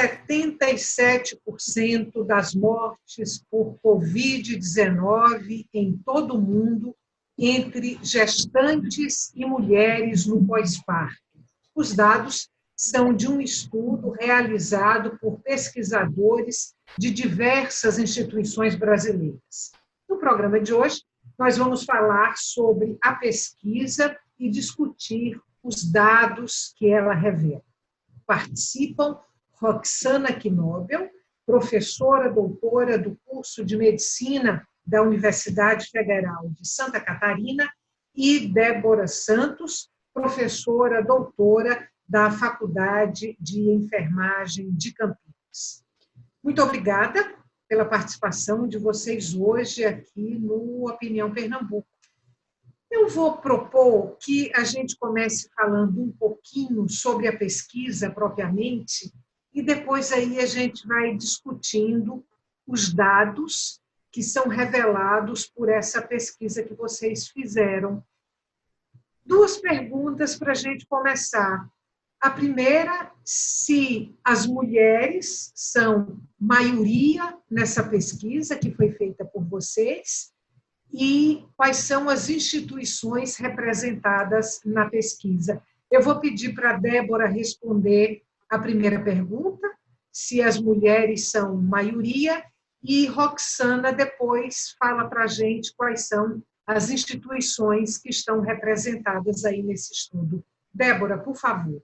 77% das mortes por Covid-19 em todo o mundo entre gestantes e mulheres no pós-parto. Os dados são de um estudo realizado por pesquisadores de diversas instituições brasileiras. No programa de hoje, nós vamos falar sobre a pesquisa e discutir os dados que ela revela. Participam Roxana Knobel, professora doutora do curso de Medicina da Universidade Federal de Santa Catarina, e Débora Santos, professora doutora da Faculdade de Enfermagem de Campinas. Muito obrigada pela participação de vocês hoje aqui no Opinião Pernambuco. Eu vou propor que a gente comece falando um pouquinho sobre a pesquisa propriamente e depois aí a gente vai discutindo os dados que são revelados por essa pesquisa que vocês fizeram. Duas perguntas para a gente começar. A primeira, se as mulheres são maioria nessa pesquisa que foi feita por vocês e quais são as instituições representadas na pesquisa. Eu vou pedir para a Débora responder a primeira pergunta, se as mulheres são maioria, e Roxana depois fala para a gente quais são as instituições que estão representadas aí nesse estudo. Débora, por favor.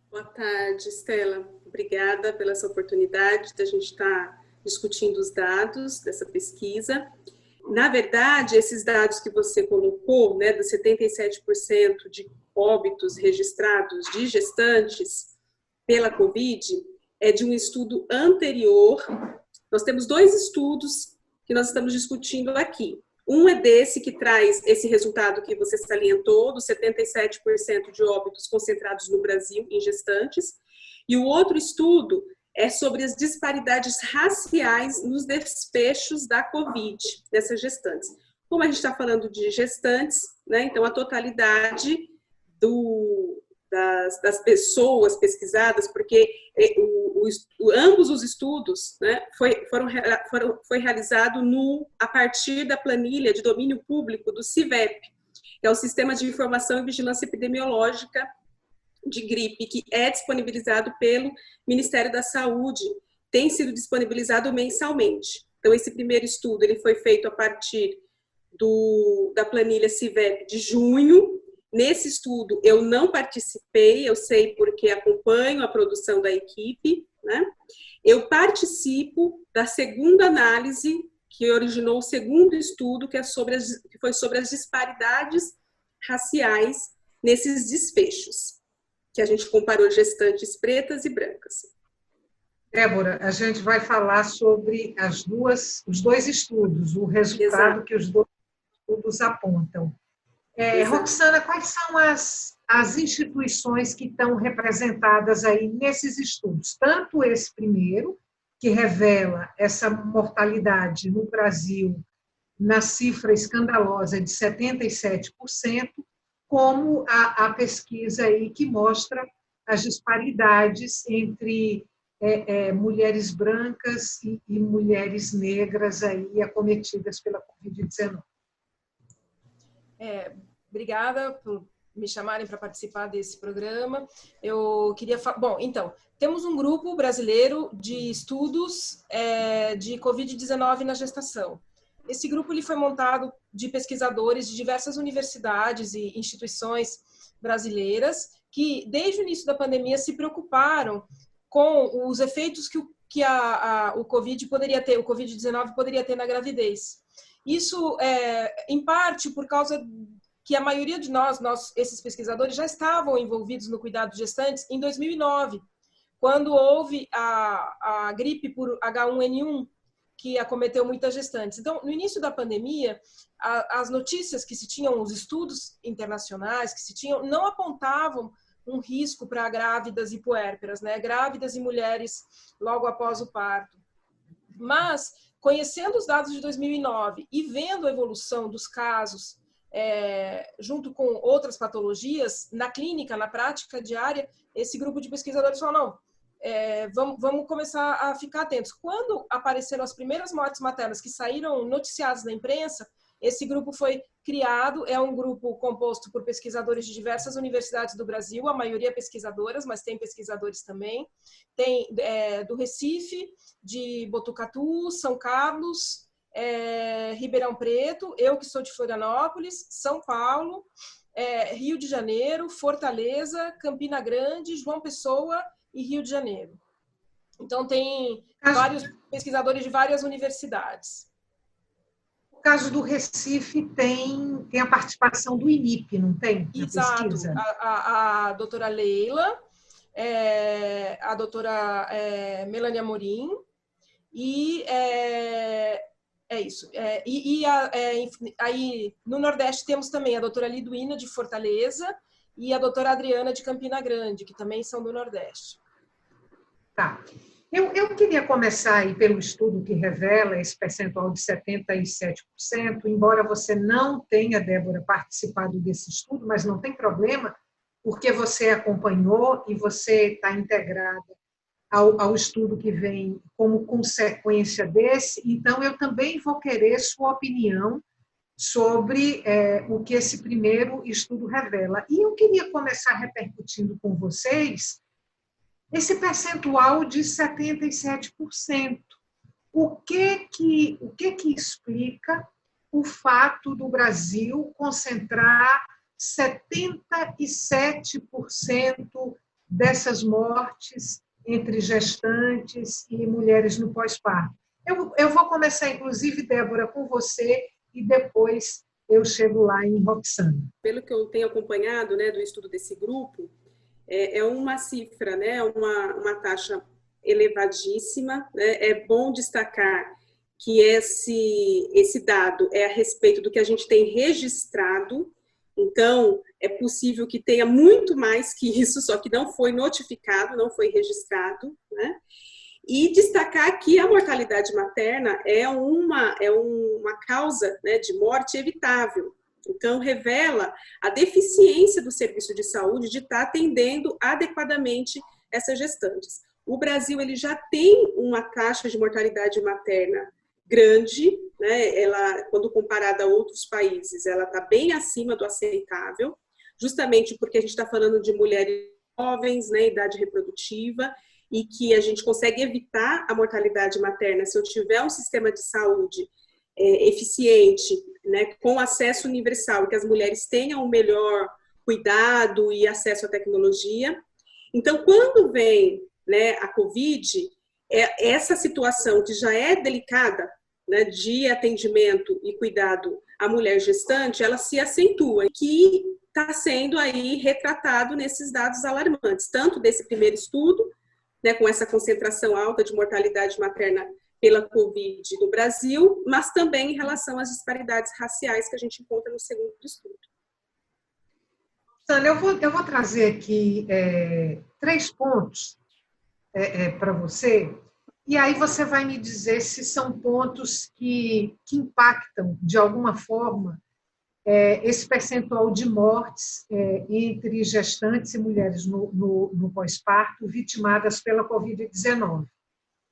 Boa tarde, Estela. Obrigada pela essa oportunidade de a gente estar discutindo os dados dessa pesquisa. Na verdade, esses dados que você colocou, né, dos 77% de óbitos registrados de gestantes pela Covid, é de um estudo anterior. Nós temos dois estudos que nós estamos discutindo aqui. Um é desse que traz esse resultado que você salientou, dos 77% de óbitos concentrados no Brasil em gestantes, e o outro estudo é sobre as disparidades raciais nos desfechos da Covid, dessas gestantes. Como a gente está falando de gestantes, né, então a totalidade das pessoas pesquisadas, porque ambos os estudos, né, foi realizado a partir da planilha de domínio público do CIVEP, que é o Sistema de Informação e Vigilância Epidemiológica de Gripe, que é disponibilizado pelo Ministério da Saúde, tem sido disponibilizado mensalmente. Então, esse primeiro estudo ele foi feito a partir da planilha CIVEP de junho. Nesse estudo, eu não participei, eu sei porque acompanho a produção da equipe, né? Eu participo da segunda análise, que originou o segundo estudo, que foi sobre as disparidades raciais nesses desfechos, que a gente comparou gestantes pretas e brancas. Débora, a gente vai falar sobre os dois estudos, o resultado Exato. Que os dois estudos apontam. Roxana, quais são as instituições que estão representadas aí nesses estudos? Tanto esse primeiro, que revela essa mortalidade no Brasil na cifra escandalosa de 77%, como a pesquisa aí que mostra as disparidades entre mulheres brancas e mulheres negras aí acometidas pela Covid-19. Obrigada por me chamarem para participar desse programa. Eu queria bom, então, temos um grupo brasileiro de estudos de Covid-19 na gestação. Esse grupo ele foi montado de pesquisadores de diversas universidades e instituições brasileiras que, desde o início da pandemia, se preocuparam com os efeitos que o Covid-19 poderia ter na gravidez. Isso, em parte, por causa que a maioria de nós, esses pesquisadores, já estavam envolvidos no cuidado de gestantes em 2009, quando houve a gripe por H1N1, que acometeu muitas gestantes. Então, no início da pandemia, as notícias que se tinham, os estudos internacionais que se tinham, não apontavam um risco para grávidas e puérperas, né? Grávidas e mulheres logo após o parto. Mas, conhecendo os dados de 2009 e vendo a evolução dos casos junto com outras patologias, na clínica, na prática diária, esse grupo de pesquisadores falou, não, vamos começar a ficar atentos. Quando apareceram as primeiras mortes maternas que saíram noticiadas na imprensa, esse grupo foi criado, é um grupo composto por pesquisadores de diversas universidades do Brasil, a maioria pesquisadoras, mas tem pesquisadores também. Tem do Recife, de Botucatu, São Carlos, Ribeirão Preto, eu que sou de Florianópolis, São Paulo, Rio de Janeiro, Fortaleza, Campina Grande, João Pessoa e Rio de Janeiro. Então, tem vários pesquisadores de várias universidades. No caso do Recife, tem a participação do INIP, não tem? Exato. Pesquisa? A doutora Leila, a doutora Melania Amorim, e é isso. Aí, no Nordeste, temos também a doutora Liduína, de Fortaleza, e a doutora Adriana, de Campina Grande, que também são do Nordeste. Tá. Eu queria começar aí pelo estudo que revela esse percentual de 77%, embora você não tenha, Débora, participado desse estudo, mas não tem problema, porque você acompanhou e você está integrada ao estudo que vem como consequência desse. Então, eu também vou querer sua opinião sobre o que esse primeiro estudo revela. E eu queria começar repercutindo com vocês esse percentual de 77%. O que explica o fato do Brasil concentrar 77% dessas mortes entre gestantes e mulheres no pós-parto? Eu vou começar, inclusive, Débora, com você, e depois eu chego lá em Roxana. Pelo que eu tenho acompanhado, né, do estudo desse grupo, é uma cifra, né, uma taxa elevadíssima, né? É bom destacar que esse dado é a respeito do que a gente tem registrado. Então, é possível que tenha muito mais que isso, só que não foi notificado, não foi registrado, né? E destacar que a mortalidade materna é uma causa, né, de morte evitável. Então, revela a deficiência do serviço de saúde de estar atendendo adequadamente essas gestantes. O Brasil ele já tem uma taxa de mortalidade materna grande, né? Ela, quando comparada a outros países, ela está bem acima do aceitável, justamente porque a gente está falando de mulheres jovens, né, idade reprodutiva, e que a gente consegue evitar a mortalidade materna se eu tiver um sistema de saúde eficiente, né, com acesso universal, que as mulheres tenham o melhor cuidado e acesso à tecnologia. Então, quando vem, né, a Covid, essa situação que já é delicada, né, de atendimento e cuidado à mulher gestante, ela se acentua, que está sendo aí retratado nesses dados alarmantes, tanto desse primeiro estudo, né, com essa concentração alta de mortalidade materna pela Covid no Brasil, mas também em relação às disparidades raciais que a gente encontra no segundo estudo. Sânia, eu vou trazer aqui 3 pontos para você, e aí você vai me dizer se são pontos que impactam, de alguma forma, esse percentual de mortes entre gestantes e mulheres no pós-parto vitimadas pela Covid-19.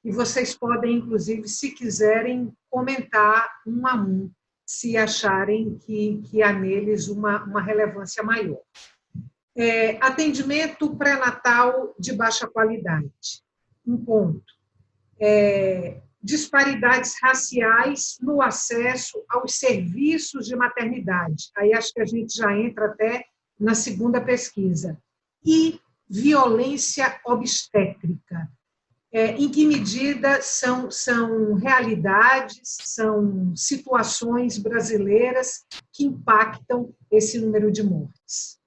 E vocês podem, inclusive, se quiserem, comentar um a um, se acharem que há neles uma relevância maior. Atendimento pré-natal de baixa qualidade. Um ponto. Disparidades raciais no acesso aos serviços de maternidade. Aí acho que a gente já entra até na segunda pesquisa. E violência obstétrica. Em que medida são realidades, são situações brasileiras que impactam esse número de mortes?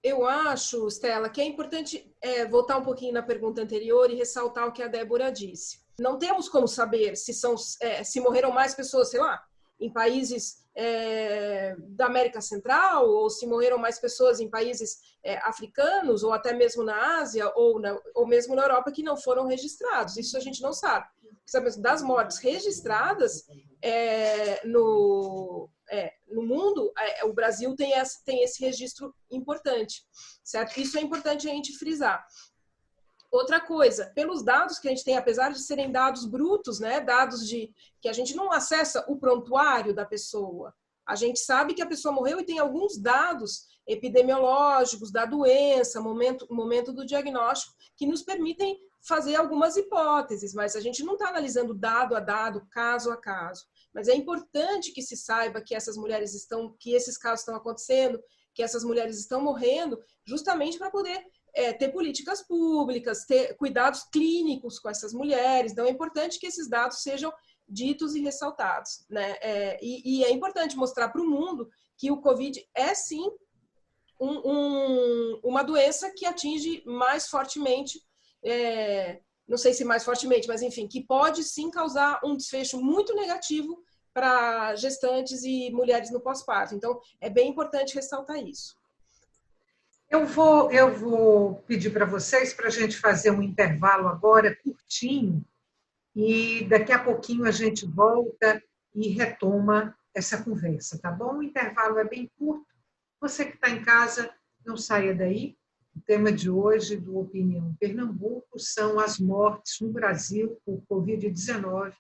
Eu acho, Stella, que é importante voltar um pouquinho na pergunta anterior e ressaltar o que a Débora disse. Não temos como saber se morreram mais pessoas, sei lá, em países da América Central, ou se morreram mais pessoas em países africanos, ou até mesmo na Ásia, ou mesmo na Europa, que não foram registrados. Isso a gente não sabe. Das mortes registradas no mundo, o Brasil tem esse registro importante, certo? Isso é importante a gente frisar. Outra coisa, pelos dados que a gente tem, apesar de serem dados brutos, né, dados que a gente não acessa o prontuário da pessoa, a gente sabe que a pessoa morreu e tem alguns dados epidemiológicos da doença, momento do diagnóstico, que nos permitem fazer algumas hipóteses, mas a gente não está analisando dado a dado, caso a caso. Mas é importante que se saiba que que esses casos estão acontecendo, que essas mulheres estão morrendo, justamente para poder ter políticas públicas, ter cuidados clínicos com essas mulheres. Então, é importante que esses dados sejam ditos e ressaltados, né? E é importante mostrar para o mundo que o Covid é, sim, uma doença que atinge mais fortemente, não sei se mais fortemente, mas enfim, que pode sim causar um desfecho muito negativo para gestantes e mulheres no pós-parto. Então, é bem importante ressaltar isso. Eu vou pedir para vocês para a gente fazer um intervalo agora, curtinho, e daqui a pouquinho a gente volta e retoma essa conversa, tá bom? O intervalo é bem curto. Você que está em casa, não saia daí. O tema de hoje do Opinião Pernambuco são as mortes no Brasil por Covid-19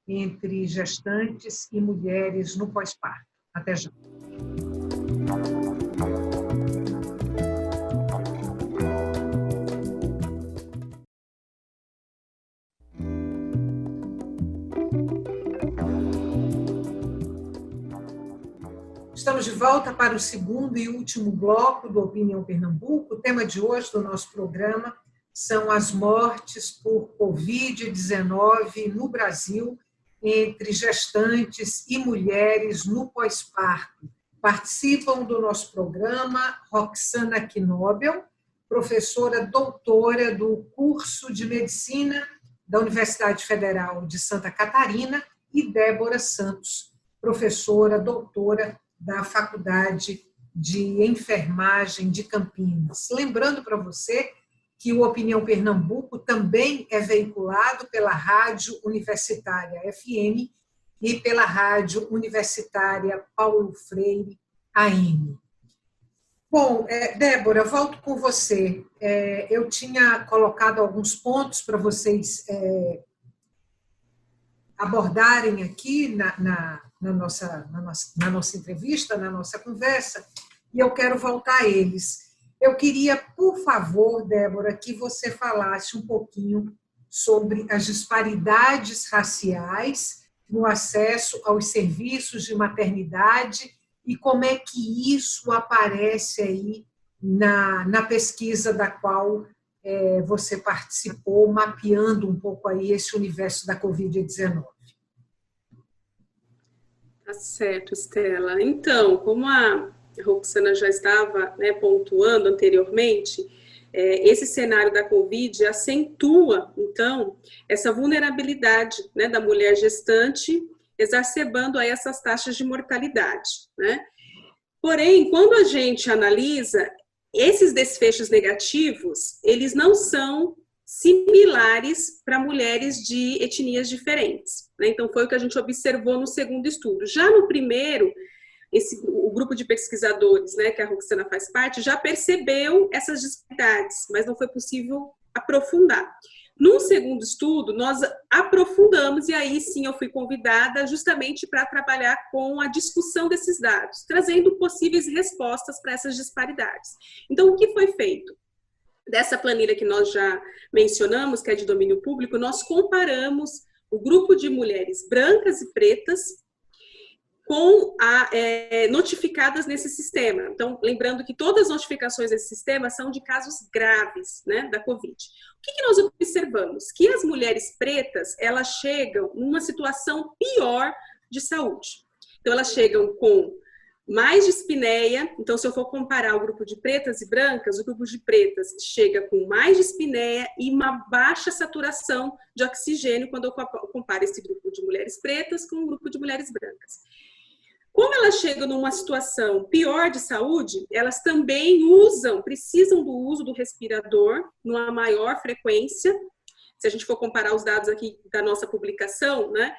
entre gestantes e mulheres no pós-parto. Até já. Estamos de volta para o segundo e último bloco do Opinião Pernambuco. O tema de hoje do nosso programa são as mortes por Covid-19 no Brasil entre gestantes e mulheres no pós-parto. Participam do nosso programa Roxana Knobel, professora doutora do curso de Medicina da Universidade Federal de Santa Catarina, e Débora Santos, professora doutora da Faculdade de Enfermagem de Campinas. Lembrando para você que o Opinião Pernambuco também é veiculado pela Rádio Universitária FM e pela Rádio Universitária Paulo Freire AM. Bom, Débora, volto com você. Eu tinha colocado alguns pontos para vocês abordarem aqui na nossa entrevista, na nossa conversa, e eu quero voltar a eles. Eu queria, por favor, Débora, que você falasse um pouquinho sobre as disparidades raciais no acesso aos serviços de maternidade e como é que isso aparece aí na pesquisa da qual você participou, mapeando um pouco aí esse universo da Covid-19. Tá certo, Estela. Então, como a Roxana já estava pontuando anteriormente, esse cenário da Covid acentua, então, essa vulnerabilidade da mulher gestante, exacerbando aí essas taxas de mortalidade, né? Porém, quando a gente analisa, esses desfechos negativos, eles não são similares para mulheres de etnias diferentes, né? Então, foi o que a gente observou no segundo estudo. Já no primeiro, o grupo de pesquisadores, que a Roxana faz parte, já percebeu essas disparidades, mas não foi possível aprofundar. No segundo estudo, nós aprofundamos, e aí sim eu fui convidada justamente para trabalhar com a discussão desses dados, trazendo possíveis respostas para essas disparidades. Então, o que foi feito? Dessa planilha que nós já mencionamos, que é de domínio público, nós comparamos o grupo de mulheres brancas e pretas com notificadas nesse sistema. Então, lembrando que todas as notificações desse sistema são de casos graves, da Covid. O que nós observamos? Que as mulheres pretas, elas chegam numa situação pior de saúde. Então, elas chegam com mais dispneia. Então, se eu for comparar o grupo de pretas e brancas, o grupo de pretas chega com mais dispneia e uma baixa saturação de oxigênio quando eu comparo esse grupo de mulheres pretas com o grupo de mulheres brancas. Como elas chegam numa situação pior de saúde, elas também precisam do uso do respirador numa maior frequência. Se a gente for comparar os dados aqui da nossa publicação, né,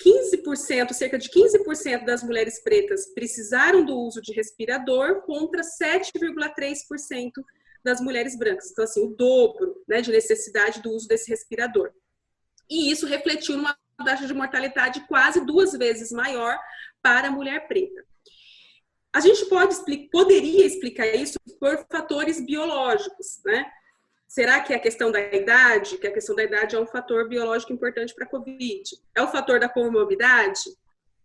15%, cerca de 15% das mulheres pretas precisaram do uso de respirador contra 7,3% das mulheres brancas. Então, assim, o dobro, né, de necessidade do uso desse respirador. E isso refletiu numa taxa de mortalidade quase 2 vezes maior para a mulher preta. A gente poderia explicar isso por fatores biológicos, né? Será que é a questão da idade? Que a questão da idade é um fator biológico importante para a COVID? É o fator da comorbidade?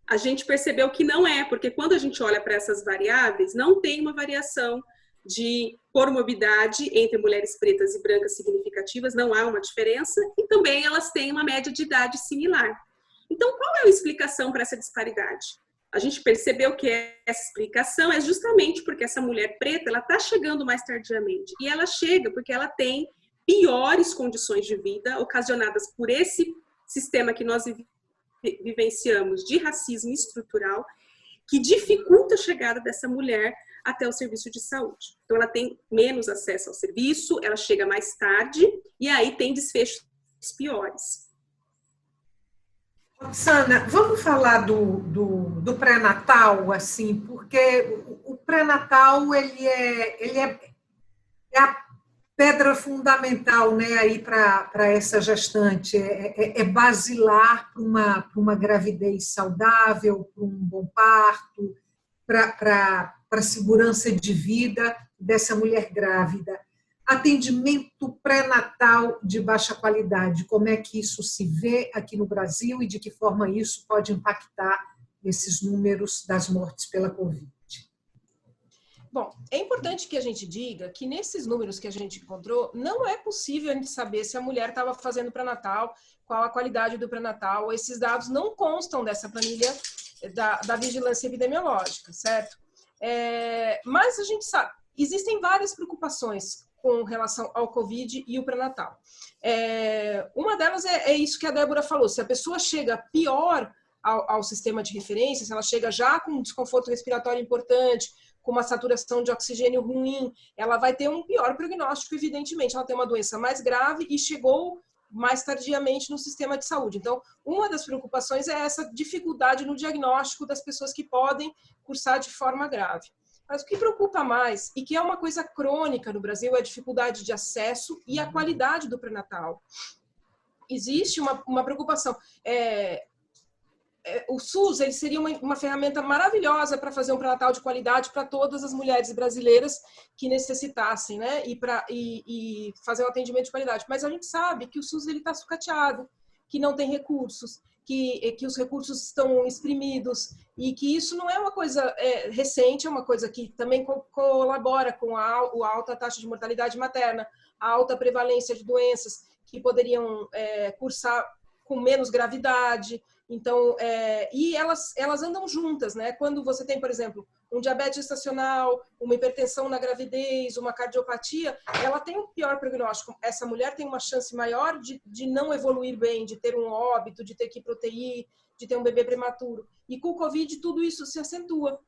A gente percebeu que não é, porque quando a gente olha para essas variáveis, não tem uma variação de comorbidade entre mulheres pretas e brancas significativas, não há uma diferença, e também elas têm uma média de idade similar. Então, qual é a explicação para essa disparidade? A gente percebeu que essa explicação é justamente porque essa mulher preta, ela está chegando mais tardiamente. E ela chega porque ela tem piores condições de vida ocasionadas por esse sistema que nós vivenciamos de racismo estrutural, que dificulta a chegada dessa mulher até o serviço de saúde. Então, ela tem menos acesso ao serviço, ela chega mais tarde, e aí tem desfechos piores. Roxana, vamos falar do pré-natal, assim, porque o pré-natal ele é a pedra fundamental, né, aí para essa gestante, é basilar para uma gravidez saudável, para um bom parto, para a segurança de vida dessa mulher grávida. Atendimento pré-natal de baixa qualidade, como é que isso se vê aqui no Brasil e de que forma isso pode impactar esses números das mortes pela Covid? Bom, é importante que a gente diga que nesses números que a gente encontrou, não é possível a gente saber se a mulher estava fazendo pré-natal, qual a qualidade do pré-natal. Esses dados não constam dessa planilha da vigilância epidemiológica, certo? Mas a gente sabe, existem várias preocupações com relação ao Covid e o pré-natal. Uma delas é isso que a Débora falou, se a pessoa chega pior ao sistema de referência, se ela chega já com um desconforto respiratório importante, com uma saturação de oxigênio ruim, ela vai ter um pior prognóstico, evidentemente. Ela tem uma doença mais grave e chegou mais tardiamente no sistema de saúde. Então, uma das preocupações é essa dificuldade no diagnóstico das pessoas que podem cursar de forma grave. Mas o que preocupa mais, e que é uma coisa crônica no Brasil, é a dificuldade de acesso e a qualidade do pré-natal. Existe uma preocupação. O SUS ele seria uma ferramenta maravilhosa para fazer um pré-natal de qualidade para todas as mulheres brasileiras que necessitassem, né? E fazer um atendimento de qualidade. Mas a gente sabe que o SUS está sucateado, que não tem recursos, que os recursos estão exprimidos e que isso não é uma coisa recente, é uma coisa que também colabora com a alta taxa de mortalidade materna, a alta prevalência de doenças que poderiam cursar com menos gravidade. Então, e elas andam juntas, né? Quando você tem, por exemplo, um diabetes gestacional, uma hipertensão na gravidez, uma cardiopatia, ela tem um pior prognóstico. Essa mulher tem uma chance maior de não evoluir bem, de ter um óbito, de ter que ir para UTI, de ter um bebê prematuro. E com o Covid, tudo isso se acentua.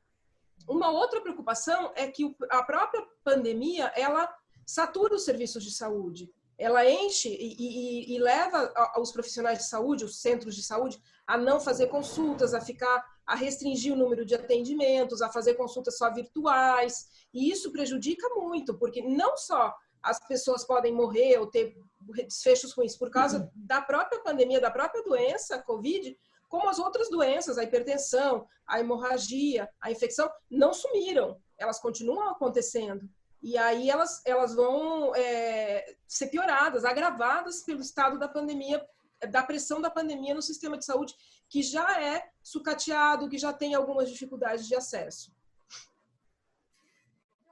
Uma outra preocupação é que a própria pandemia, ela satura os serviços de saúde. Ela enche e leva os profissionais de saúde, os centros de saúde, a não fazer consultas, a restringir o número de atendimentos, a fazer consultas só virtuais. E isso prejudica muito, porque não só as pessoas podem morrer ou ter desfechos ruins por causa da própria pandemia, da própria doença, a Covid, como as outras doenças, a hipertensão, a hemorragia, a infecção, não sumiram. Elas continuam acontecendo. E aí elas vão ser pioradas, agravadas pelo estado da pandemia, da pressão da pandemia no sistema de saúde, que já é sucateado, que já tem algumas dificuldades de acesso.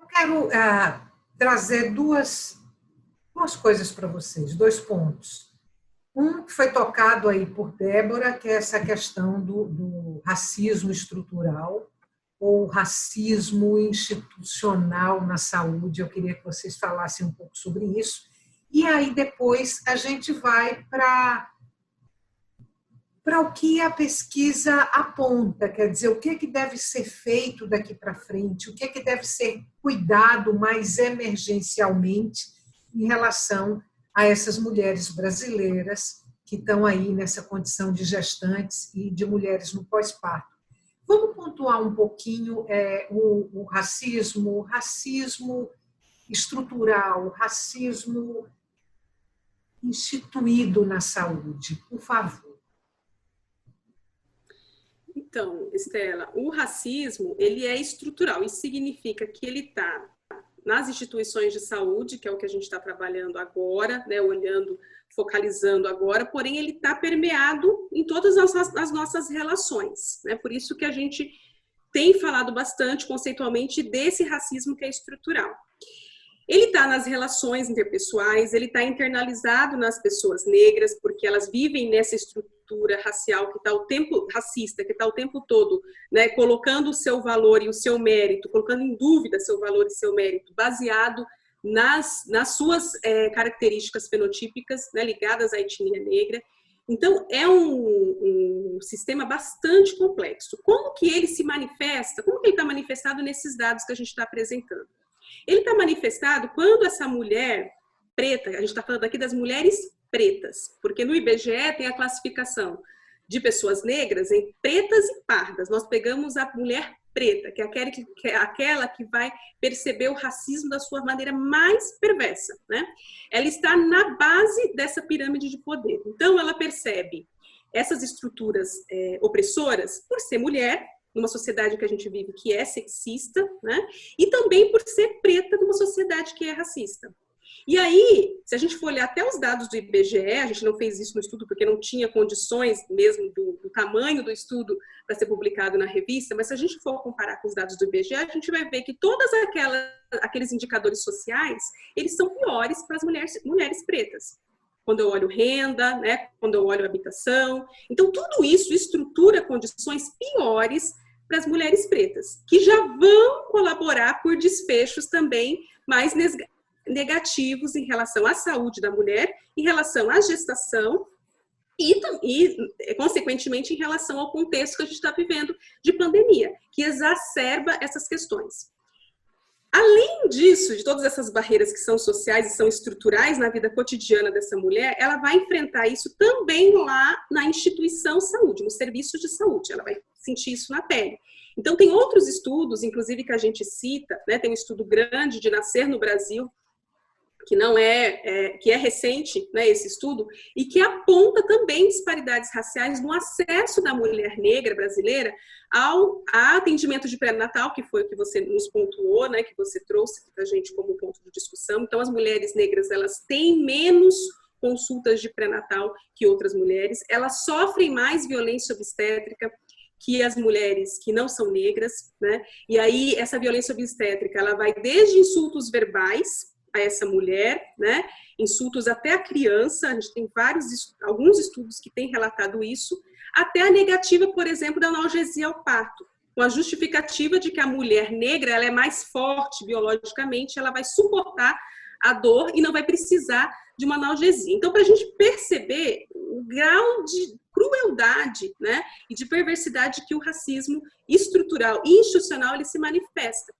Eu quero trazer duas coisas para vocês, 2 pontos. Um que foi tocado aí por Débora, que é essa questão do racismo estrutural, ou racismo institucional na saúde. Eu queria que vocês falassem um pouco sobre isso. E aí depois a gente vai para o que a pesquisa aponta, quer dizer, o que deve ser feito daqui para frente, o que deve ser cuidado mais emergencialmente em relação a essas mulheres brasileiras que estão aí nessa condição de gestantes e de mulheres no pós-parto. Vamos pontuar um pouquinho o racismo estrutural, racismo instituído na saúde, por favor. Então, Estela, o racismo, ele é estrutural. Isso significa que ele está nas instituições de saúde, que é o que a gente está trabalhando agora, né, olhando, focalizando agora, porém ele está permeado em todas as nossas relações, né? Por isso que a gente tem falado bastante conceitualmente desse racismo que é estrutural. Ele está nas relações interpessoais, ele está internalizado nas pessoas negras, porque elas vivem nessa estrutura racial que está o tempo racista, que está o tempo todo, né, colocando o seu valor e o seu mérito, colocando em dúvida seu valor e seu mérito, baseado nas suas características fenotípicas, né, ligadas à etnia negra. Então, é um sistema bastante complexo. Como que ele se manifesta? Como que ele está manifestado nesses dados que a gente está apresentando? Ele está manifestado quando essa mulher preta, a gente está falando aqui das mulheres pretas, porque no IBGE tem a classificação de pessoas negras em pretas e pardas. Nós pegamos a mulher preta, que é aquela que vai perceber o racismo da sua maneira mais perversa, né? Ela está na base dessa pirâmide de poder. Então, ela percebe essas estruturas opressoras por ser mulher, numa sociedade que a gente vive que é sexista, né? E também por ser preta numa sociedade que é racista. E aí, se a gente for olhar até os dados do IBGE, a gente não fez isso no estudo porque não tinha condições mesmo do tamanho do estudo para ser publicado na revista, mas se a gente for comparar com os dados do IBGE, a gente vai ver que todos aqueles indicadores sociais, eles são piores para as mulheres pretas. Quando eu olho renda, né? Quando eu olho habitação. Então, tudo isso estrutura condições piores para as mulheres pretas, que já vão colaborar por desfechos também mais negativos em relação à saúde da mulher, em relação à gestação e consequentemente, em relação ao contexto que a gente está vivendo de pandemia, que exacerba essas questões. Além disso, de todas essas barreiras que são sociais e são estruturais na vida cotidiana dessa mulher, ela vai enfrentar isso também lá na instituição saúde, no serviço de saúde, ela vai sentir isso na pele. Então, tem outros estudos, inclusive que a gente cita, né, tem um estudo grande de Nascer no Brasil, que é recente, né, esse estudo, e que aponta também disparidades raciais no acesso da mulher negra brasileira ao atendimento de pré-natal, que foi o que você nos pontuou, né, que você trouxe para a gente como ponto de discussão. Então, as mulheres negras, elas têm menos consultas de pré-natal que outras mulheres, elas sofrem mais violência obstétrica que as mulheres que não são negras, né? E aí, essa violência obstétrica, ela vai desde insultos verbais a essa mulher, né? Insultos até a criança, a gente tem alguns estudos que têm relatado isso, até a negativa, por exemplo, da analgesia ao parto, com a justificativa de que a mulher negra ela é mais forte biologicamente, ela vai suportar a dor e não vai precisar de uma analgesia. Então, para a gente perceber o grau de crueldade, né, e de perversidade que o racismo estrutural e institucional ele se manifesta.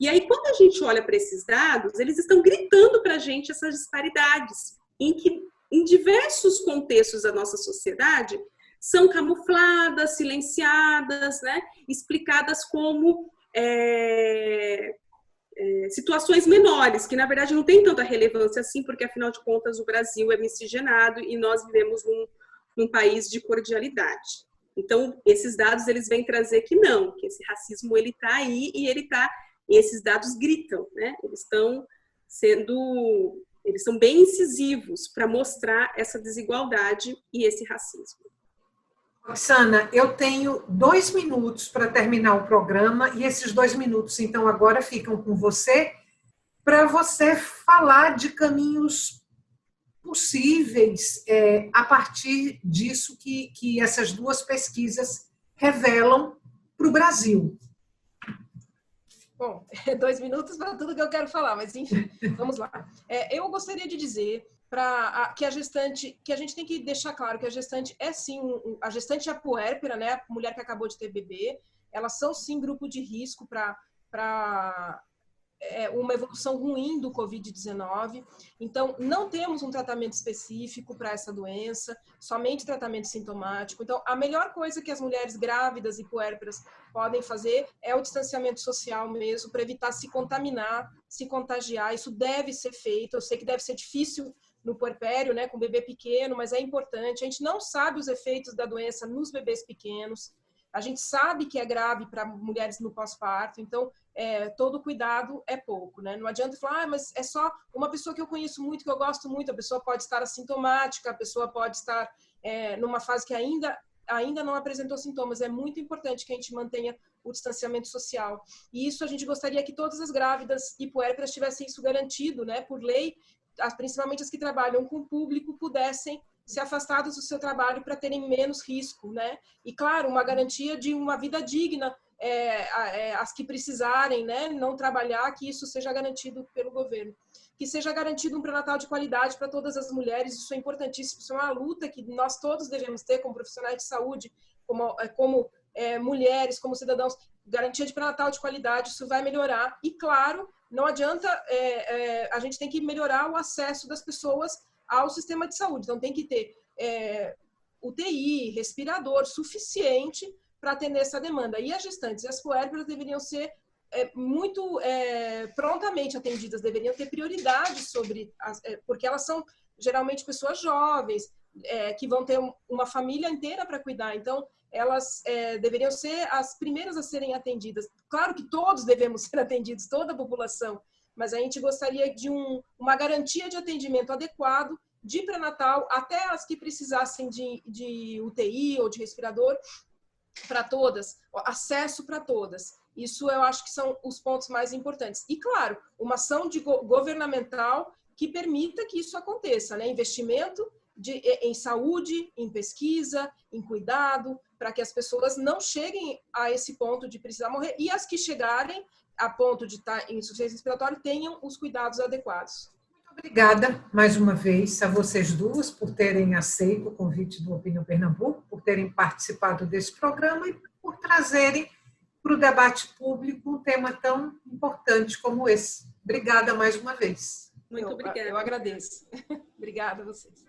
E aí, quando a gente olha para esses dados, eles estão gritando para a gente essas disparidades, em que, em diversos contextos da nossa sociedade, são camufladas, silenciadas, né, explicadas como situações menores, que na verdade não tem tanta relevância assim, porque afinal de contas o Brasil é miscigenado e nós vivemos num país de cordialidade. Então, esses dados eles vêm trazer que não, que esse racismo ele está aí e esses dados gritam, né? Eles são bem incisivos para mostrar essa desigualdade e esse racismo. Roxana, eu tenho 2 minutos para terminar o programa e esses 2 minutos, então, agora ficam com você para você falar de caminhos possíveis a partir disso que essas 2 pesquisas revelam para o Brasil. Bom, 2 minutos para tudo que eu quero falar, mas enfim, vamos lá. Eu gostaria de dizer que a gestante, que a gente tem que deixar claro que a gestante é sim, a gestante é a puérpera, né, a mulher que acabou de ter bebê, elas são sim grupo de risco para uma evolução ruim do Covid-19. Então, não temos um tratamento específico para essa doença, somente tratamento sintomático. Então, a melhor coisa que as mulheres grávidas e puérperas podem fazer é o distanciamento social mesmo, para evitar se contaminar, se contagiar. Isso deve ser feito. Eu sei que deve ser difícil no puerpério, né, com bebê pequeno, mas é importante. A gente não sabe os efeitos da doença nos bebês pequenos. A gente sabe que é grave para mulheres no pós-parto, então todo cuidado é pouco, né? Não adianta falar, mas é só uma pessoa que eu conheço muito, que eu gosto muito, a pessoa pode estar assintomática, a pessoa pode estar numa fase que ainda não apresentou sintomas. É muito importante que a gente mantenha o distanciamento social. E isso a gente gostaria que todas as grávidas e puérperas tivessem isso garantido, né? Por lei, principalmente as que trabalham com o público, pudessem se afastadas do seu trabalho para terem menos risco, né? E, claro, uma garantia de uma vida digna, as que precisarem, né, não trabalhar, que isso seja garantido pelo governo. Que seja garantido um pré-natal de qualidade para todas as mulheres, isso é importantíssimo, isso é uma luta que nós todos devemos ter como profissionais de saúde, como mulheres, como cidadãos. Garantia de pré-natal de qualidade, isso vai melhorar. E, claro, não adianta, a gente tem que melhorar o acesso das pessoas ao sistema de saúde. Então, tem que ter UTI, respirador suficiente para atender essa demanda. E as gestantes e as puérperas deveriam ser muito prontamente atendidas, deveriam ter prioridade porque elas são geralmente pessoas jovens, que vão ter uma família inteira para cuidar. Então, elas deveriam ser as primeiras a serem atendidas. Claro que todos devemos ser atendidos, toda a população, mas a gente gostaria de uma garantia de atendimento adequado, de pré-natal, até as que precisassem de UTI ou de respirador, para todas, acesso para todas. Isso eu acho que são os pontos mais importantes. E, claro, uma ação governamental que permita que isso aconteça, né? Investimento em saúde, em pesquisa, em cuidado, para que as pessoas não cheguem a esse ponto de precisar morrer, e as que chegarem a ponto de estar em insuficiência respiratória tenham os cuidados adequados. Muito obrigada, mais uma vez, a vocês duas por terem aceito o convite do Opinião Pernambuco, por terem participado desse programa e por trazerem para o debate público um tema tão importante como esse. Obrigada mais uma vez. Muito obrigada. Eu agradeço. Obrigada a vocês.